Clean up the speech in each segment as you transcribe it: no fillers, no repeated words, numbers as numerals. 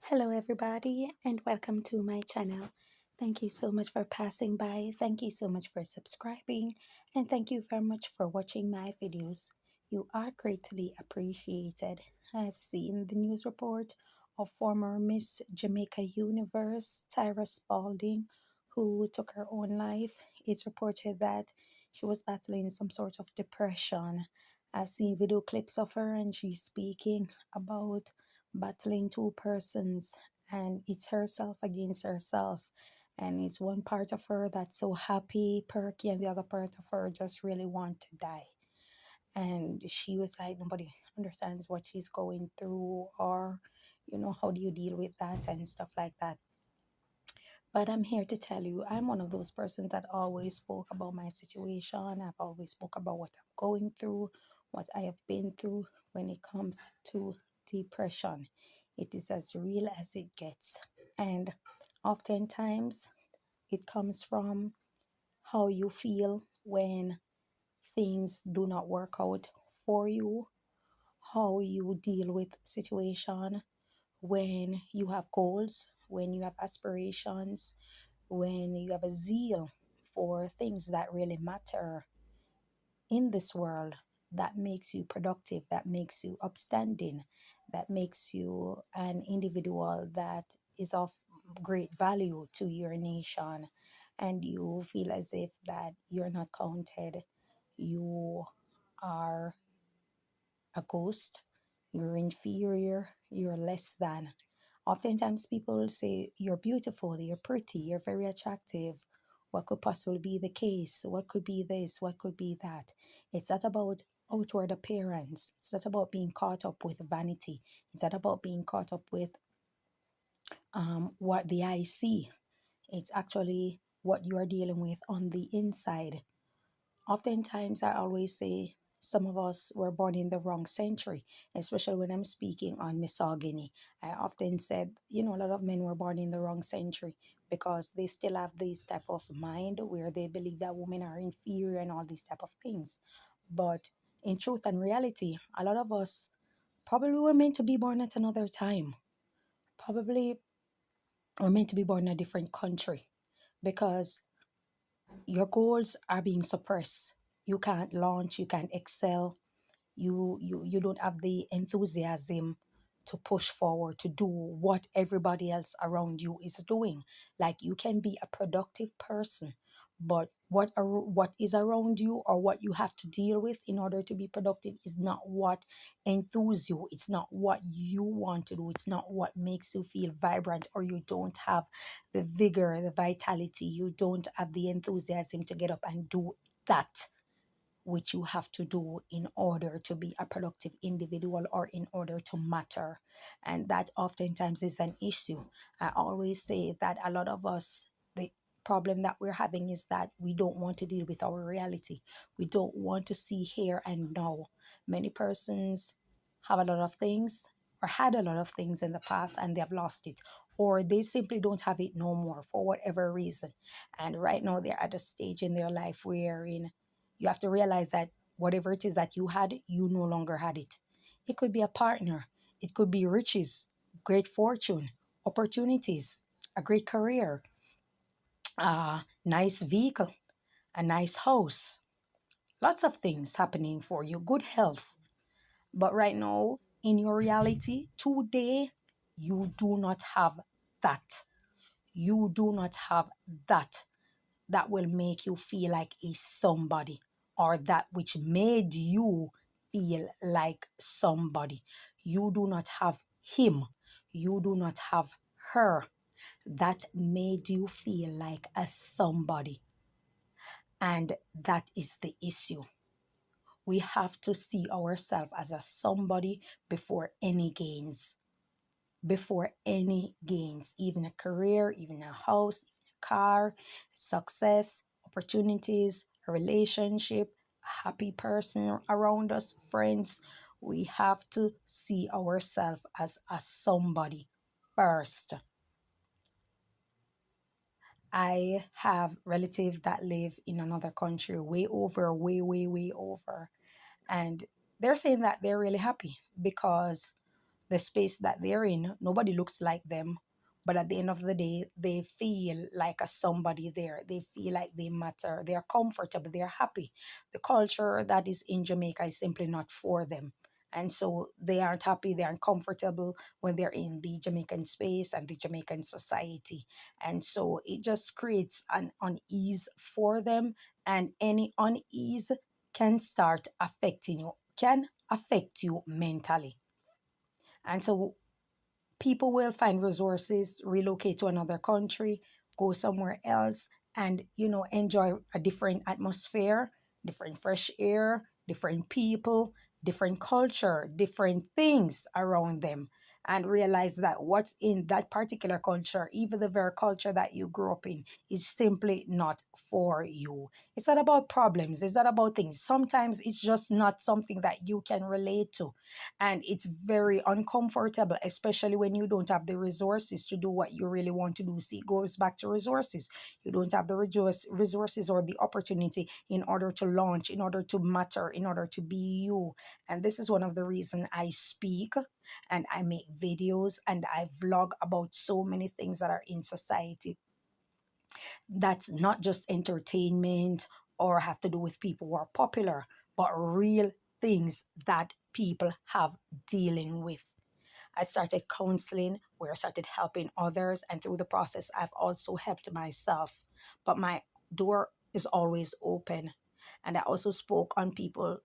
Hello, everybody, and welcome to my channel. Thank you so much for passing by. Thank you so much for subscribing, and thank you very much for watching my videos. You are greatly appreciated. I've seen the news report of former Miss Jamaica Universe, Tyra Spaulding, who took her own life. It's reported that she was battling some sort of depression. I've seen video clips of her, and she's speaking about battling two persons, and it's herself against herself, and it's one part of her that's so happy perky and the other part of her just really want to die. And she was like, nobody understands what she's going through, or how do you deal with that and stuff like that. But I'm here to tell you, I'm one of those persons that always spoke about my situation. I've always spoke about what I'm going through, what I have been through when it comes to depression. It is as real as it gets. And oftentimes it comes from how you feel when things do not work out for you, how you deal with situation when you have goals, when you have aspirations, when you have a zeal for things that really matter in this world, that makes you productive, that makes you upstanding, that makes you an individual that is of great value to your nation, and you feel as if that you're not counted, you are a ghost, you're inferior, you're less than. Oftentimes, people will say, you're beautiful, you're pretty, you're very attractive. What could possibly be the case? What could be this? What could be that? It's not about outward appearance. It's not about being caught up with vanity. It's not about being caught up with what the eye see. It's actually what you are dealing with on the inside. Oftentimes, I always say some of us were born in the wrong century, especially when I'm speaking on misogyny. I often said, a lot of men were born in the wrong century because they still have this type of mind where they believe that women are inferior and all these type of things. But in truth and reality, a lot of us probably were meant to be born at another time. Probably were meant to be born in a different country because your goals are being suppressed. You can't launch, you can't excel, you don't have the enthusiasm to push forward, to do what everybody else around you is doing. Like, you can be a productive person, but what is around you or what you have to deal with in order to be productive is not what enthuses you. It's not what you want to do. It's not what makes you feel vibrant, or you don't have the vigor, the vitality, you don't have the enthusiasm to get up and do that which you have to do in order to be a productive individual or in order to matter. And that oftentimes is an issue. I always say that a lot of us, the problem that we're having is that we don't want to deal with our reality. We don't want to see here and now. Many persons have a lot of things or had a lot of things in the past and they have lost it, or they simply don't have it no more for whatever reason. And right now they're at a stage in their life wherein you have to realize that whatever it is that you had, you no longer had it. It could be a partner, it could be riches, great fortune, opportunities, a great career, a nice vehicle, a nice house, lots of things happening for you, good health. But right now, in your reality, today, you do not have that. You do not have that that will make you feel like a somebody, or that which made you feel like somebody. You do not have him. You do not have her that made you feel like a somebody. And that is the issue. We have to see ourselves as a somebody before any gains. Before any gains, even a career, even a house, even a car, success, opportunities, a relationship, a happy person around us, friends. We have to see ourselves as a somebody first. I have relatives that live in another country, way over, way over. And they're saying that they're really happy because the space that they're in, nobody looks like them. But at the end of the day, they feel like a somebody there. They feel like they matter. They're comfortable. They're happy. The culture that is in Jamaica is simply not for them. And so they aren't happy, they aren't comfortable when they're in the Jamaican space and the Jamaican society. And so it just creates an unease for them. And any unease can start affecting you, can affect you mentally. And so people will find resources, relocate to another country, go somewhere else, and enjoy a different atmosphere, different fresh air, different people, different culture, different things around them, and realize that what's in that particular culture, even the very culture that you grew up in, is simply not for you. It's not about problems, it's not about things. Sometimes it's just not something that you can relate to, and it's very uncomfortable, especially when you don't have the resources to do what you really want to do. See, it goes back to resources. You don't have the resources or the opportunity in order to launch, in order to matter, in order to be you. And this is one of the reasons I speak and I make videos and I vlog about so many things that are in society, that's not just entertainment or have to do with people who are popular, but real things that people have dealing with. I started counseling where I started helping others, and through the process, I've also helped myself. But my door is always open. And I also spoke on people,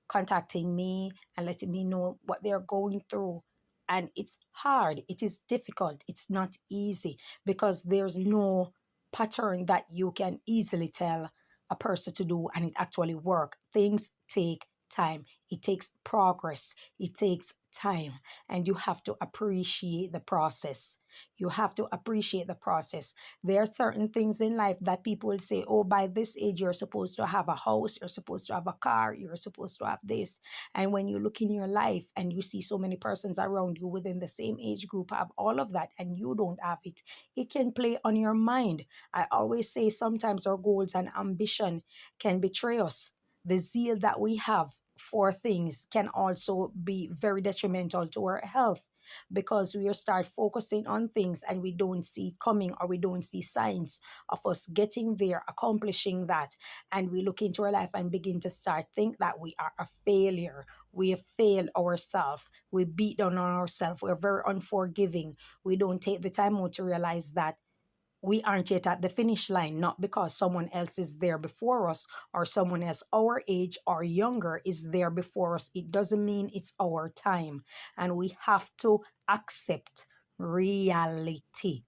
contacting me and letting me know what they're going through. And it's hard, it is difficult, it's not easy because there's no pattern that you can easily tell a person to do and it actually work. Things take time, it takes progress, it takes time, and you have to appreciate the process. You have to appreciate the process. There are certain things in life that people will say, oh, by this age you're supposed to have a house, you're supposed to have a car, you're supposed to have this. And when you look in your life and you see so many persons around you within the same age group have all of that and you don't have it, it can play on your mind. I always say sometimes our goals and ambition can betray us. The zeal that we have for things can also be very detrimental to our health because we start focusing on things and we don't see coming or we don't see signs of us getting there, accomplishing that. And we look into our life and begin to start think that we are a failure. We have failed ourselves. We beat down on ourselves. We're very unforgiving. We don't take the time out to realize that we aren't yet at the finish line, not because someone else is there before us or someone else our age or younger is there before us. It doesn't mean it's our time. And we have to accept reality.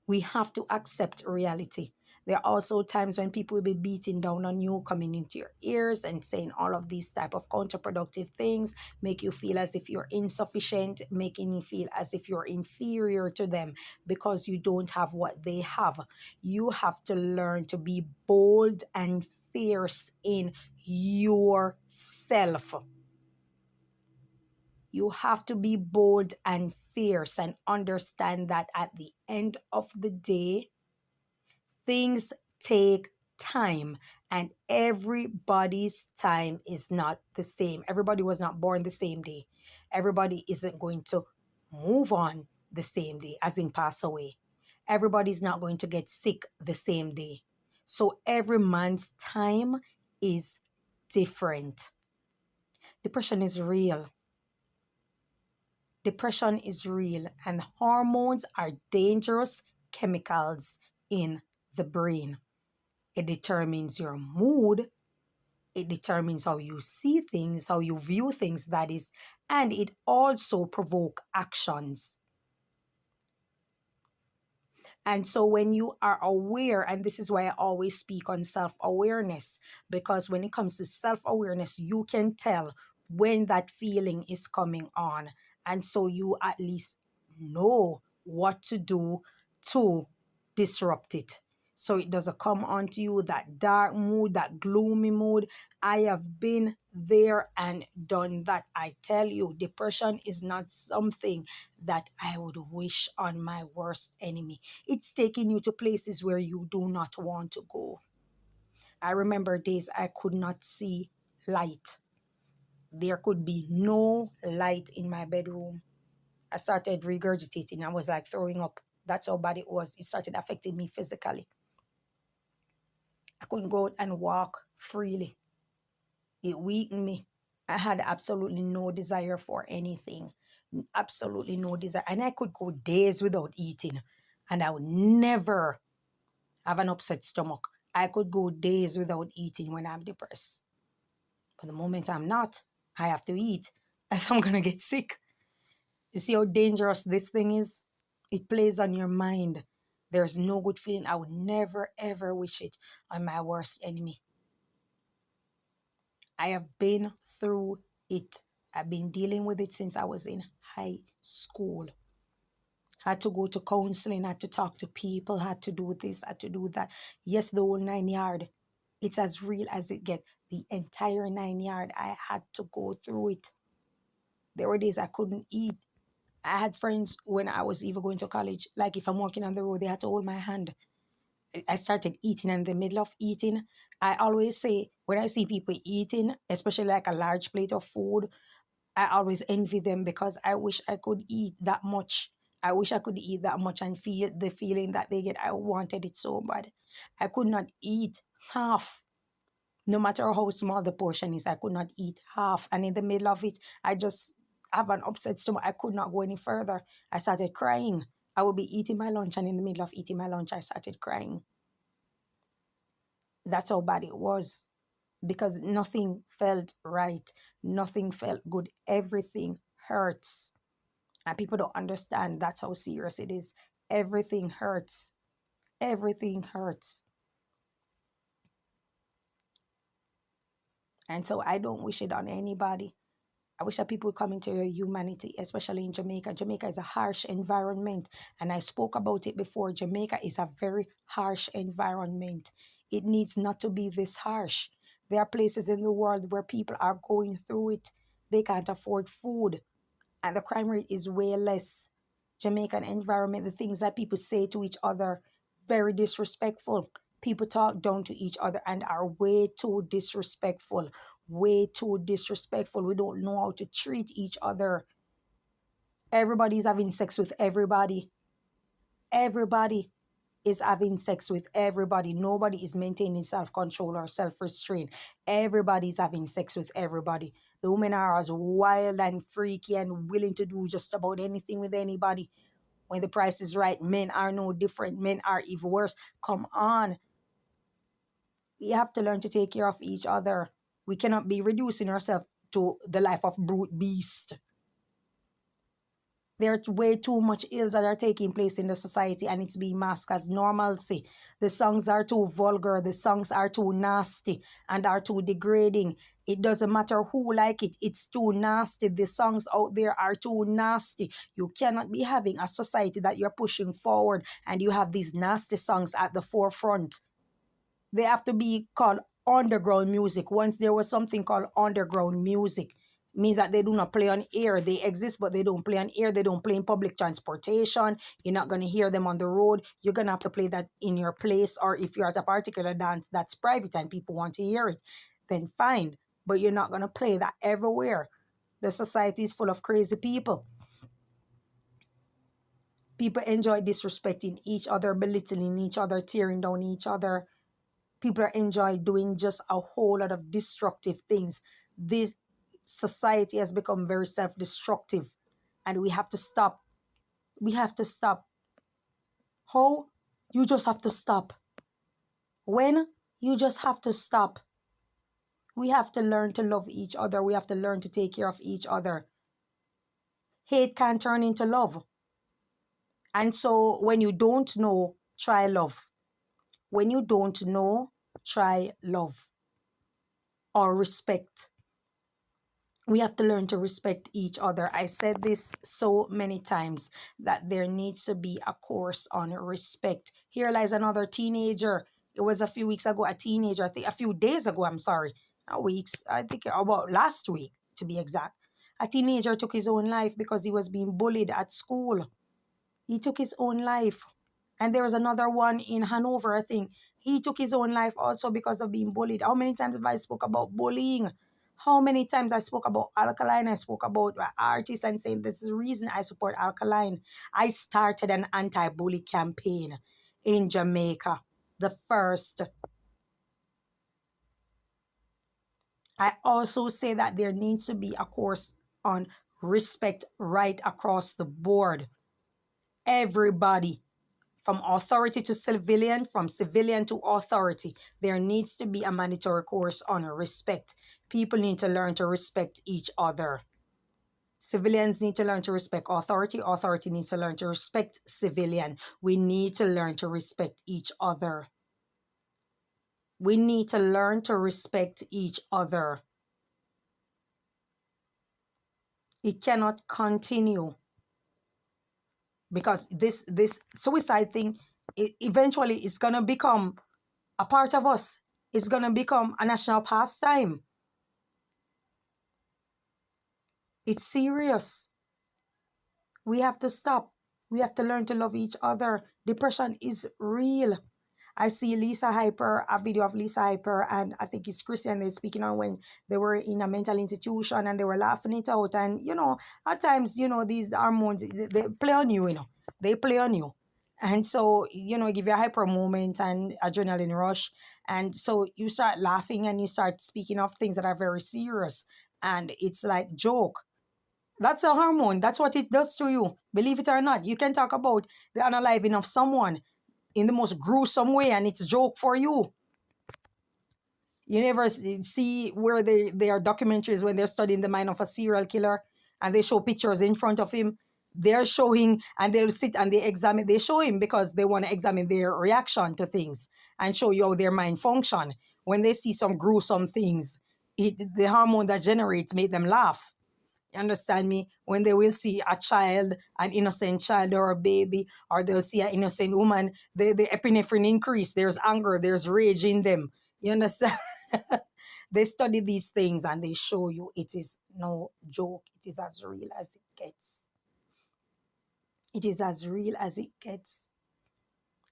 We have to accept reality. There are also times when people will be beating down on you, coming into your ears and saying all of these type of counterproductive things, make you feel as if you're insufficient, making you feel as if you're inferior to them because you don't have what they have. You have to learn to be bold and fierce in yourself. You have to be bold and fierce and understand that at the end of the day, things take time and everybody's time is not the same. Everybody was not born the same day. Everybody isn't going to move on the same day, as in pass away. Everybody's not going to get sick the same day. So every man's time is different. Depression is real. Depression is real, and hormones are dangerous chemicals in the brain. It determines your mood. It determines how you see things, how you view things, that is, and it also provoke actions. And so when you are aware, and this is why I always speak on self-awareness, because when it comes to self-awareness, you can tell when that feeling is coming on. And so you at least know what to do to disrupt it. So it doesn't come onto you, that dark mood, that gloomy mood. I have been there and done that. I tell you, depression is not something that I would wish on my worst enemy. It's taking you to places where you do not want to go. I remember days I could not see light. There could be no light in my bedroom. I started regurgitating. I was like throwing up. That's how bad it was. It started affecting me physically. I couldn't go out and walk freely. It weakened me. I had absolutely no desire for anything. Absolutely no desire. And I could go days without eating. And I would never have an upset stomach. I could go days without eating when I'm depressed. But the moment I'm not, I have to eat, else I'm going to get sick. You see how dangerous this thing is? It plays on your mind. There's no good feeling. I would never, ever wish it on my worst enemy. I have been through it. I've been dealing with it since I was in high school. Had to go to counseling, had to talk to people, had to do this, had to do that. Yes, the whole 9 yard. It's as real as it gets. The entire 9 yard, I had to go through it. There were days I couldn't eat. I had friends when I was even going to college, like if I'm walking on the road, they had to hold my hand. I started eating, and in the middle of eating, I always say, when I see people eating, especially like a large plate of food, I always envy them because I wish I could eat that much. I wish I could eat that much and feel the feeling that they get. I wanted it so bad. I could not eat half. No matter how small the portion is, I could not eat half. And in the middle of it, I just have an upset stomach. I could not go any further. I started crying. I would be eating my lunch, and in the middle of eating my lunch, I started crying. That's how bad it was, because nothing felt right. Nothing felt good. Everything hurts. And people don't understand that's how serious it is. Everything hurts. Everything hurts. And so I don't wish it on anybody. I wish that people would come into their humanity, especially in Jamaica. Jamaica is a harsh environment. And I spoke about it before. Jamaica is a very harsh environment. It needs not to be this harsh. There are places in the world where people are going through it. They can't afford food. And the crime rate is way less. Jamaican environment, the things that people say to each other, very disrespectful. People talk down to each other and are way too disrespectful. Way too disrespectful. We don't know how to treat each other. Everybody's having sex with everybody. Everybody is having sex with everybody. Nobody is maintaining self-control or self-restraint. Everybody's having sex with everybody. The women are as wild and freaky and willing to do just about anything with anybody. When the price is right, men are no different. Men are even worse. Come on. We have to learn to take care of each other. We cannot be reducing ourselves to the life of brute beast. There's way too much ills that are taking place in the society, and it's being masked as normalcy. The songs are too vulgar, the songs are too nasty and are too degrading. It doesn't matter who like it, it's too nasty. The songs out there are too nasty. You cannot be having a society that you're pushing forward and you have these nasty songs at the forefront. They have to be called underground music. Once there was something called underground music, means that they do not play on air. They exist, but they don't play on air. They don't play in public transportation. You're not going to hear them on the road. You're going to have to play that in your place, or if you're at a particular dance that's private and people want to hear it, then fine. But you're not going to play that everywhere. The society is full of crazy people. People enjoy disrespecting each other, belittling each other, tearing down each other. People enjoy doing just a whole lot of destructive things. This society has become very self-destructive, and we have to stop. We have to stop. How? You just have to stop. When? You just have to stop. We have to learn to love each other. We have to learn to take care of each other. Hate can turn into love. And so when you don't know, try love. When you don't know, try love or respect. We have to learn to respect each other. I said this so many times that there needs to be a course on respect. Here lies another teenager. It was a few weeks ago, a teenager, I think a few days ago, I'm sorry. Not weeks, I think about last week to be exact. A teenager took his own life because he was being bullied at school. He took his own life. And there was another one in Hanover, I think. He took his own life also because of being bullied. How many times have I spoke about bullying? How many times I spoke about alkaline, I spoke about artists and saying this is the reason I support alkaline. I started an anti-bully campaign in Jamaica. The first. I also say that there needs to be a course on respect right across the board. Everybody, from authority to civilian, from civilian to authority, there needs to be a mandatory course on respect. People need to learn to respect each other. Civilians need to learn to respect authority. Authority needs to learn to respect civilian. We need to learn to respect each other. We need to learn to respect each other. It cannot continue because this suicide thing, eventually it's going to become a part of us. It's going to become a national pastime. It's serious. We have to stop. We have to learn to love each other. Depression is real. I see Lisa Hyper, a video of Lisa Hyper, and I think it's Christian they're speaking on when they were in a mental institution and they were laughing it out. And, at times, these hormones, they play on you, They play on you. And so, give you a hyper moment and adrenaline rush. And so you start laughing and you start speaking of things that are very serious. And it's like joke. That's a hormone. That's what it does to you. Believe it or not. You can talk about the unaliving of someone in the most gruesome way and it's a joke for you. You never see where they are documentaries when they're studying the mind of a serial killer and they show pictures in front of him. They're showing and they'll sit and they show him because they want to examine their reaction to things and show you how their mind function. When they see some gruesome things, the hormone that generates make them laugh. You understand me? When they will see a child, an innocent child or a baby, or they'll see an innocent woman, the epinephrine increase. There's anger, there's rage in them. You understand? They study these things and they show you it is no joke. It is as real as it gets. It is as real as it gets.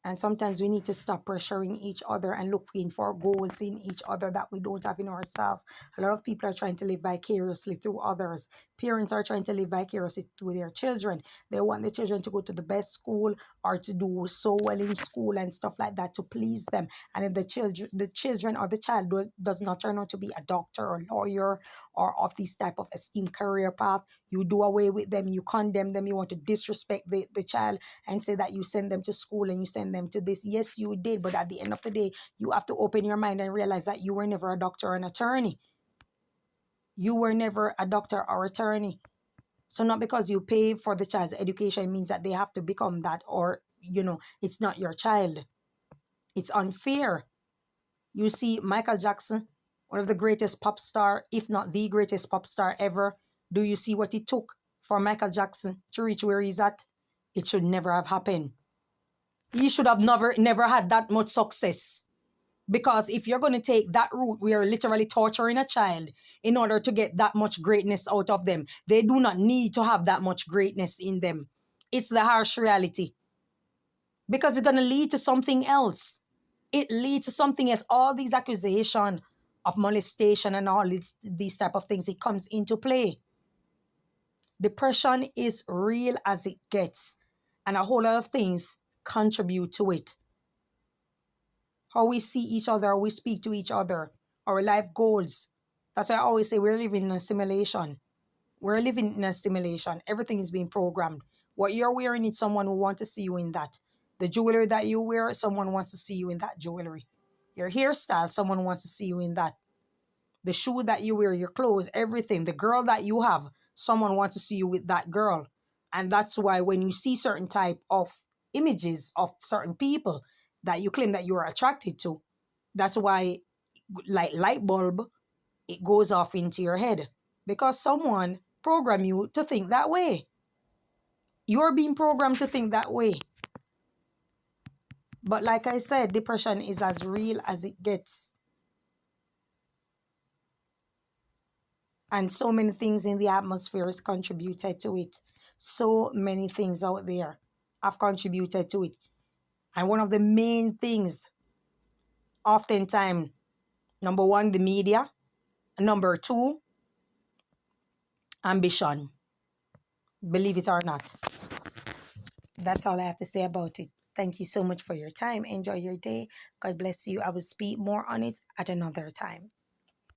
And sometimes we need to stop pressuring each other and looking for goals in each other that we don't have in ourselves. A lot of people are trying to live vicariously through others. Parents are trying to live vicariously through their children. They want the children to go to the best school or to do so well in school and stuff like that to please them. And if the children or the child does not turn out to be a doctor or lawyer or of this type of esteemed career path, you do away with them, you condemn them, you want to disrespect the child and say that you send them to school and you send them to this. Yes, you did, but at the end of the day, you have to open your mind and realize that you were never a doctor or an attorney. You were never a doctor or attorney. So not because you pay for the child's education means that they have to become that, or, it's not your child. It's unfair. You see Michael Jackson, one of the greatest pop star, if not the greatest pop star ever. Do you see what it took for Michael Jackson to reach where he's at? It should never have happened. He should have never had that much success. Because if you're going to take that route, we are literally torturing a child in order to get that much greatness out of them. They do not need to have that much greatness in them. It's the harsh reality. Because it's going to lead to something else. It leads to something else. All these accusations of molestation and all these type of things, it comes into play. Depression is real as it gets. And a whole lot of things contribute to it. How we see each other, how we speak to each other, our life goals. That's why I always say we're living in a simulation. We're living in a simulation. Everything is being programmed. What you're wearing is someone who wants to see you in that. The jewelry that you wear, someone wants to see you in that jewelry. Your hairstyle, someone wants to see you in that. The shoe that you wear, your clothes, everything. The girl that you have, someone wants to see you with that girl. And that's why when you see certain type of images of certain people that you claim that you are attracted to, that's why, like light bulb, it goes off into your head. Because someone programmed you to think that way. You're being programmed to think that way. But like I said, depression is as real as it gets. And so many things in the atmosphere has contributed to it. So many things out there have contributed to it. And one of the main things, oftentimes, number one, the media. Number two, ambition. Believe it or not. That's all I have to say about it. Thank you so much for your time. Enjoy your day. God bless you. I will speak more on it at another time.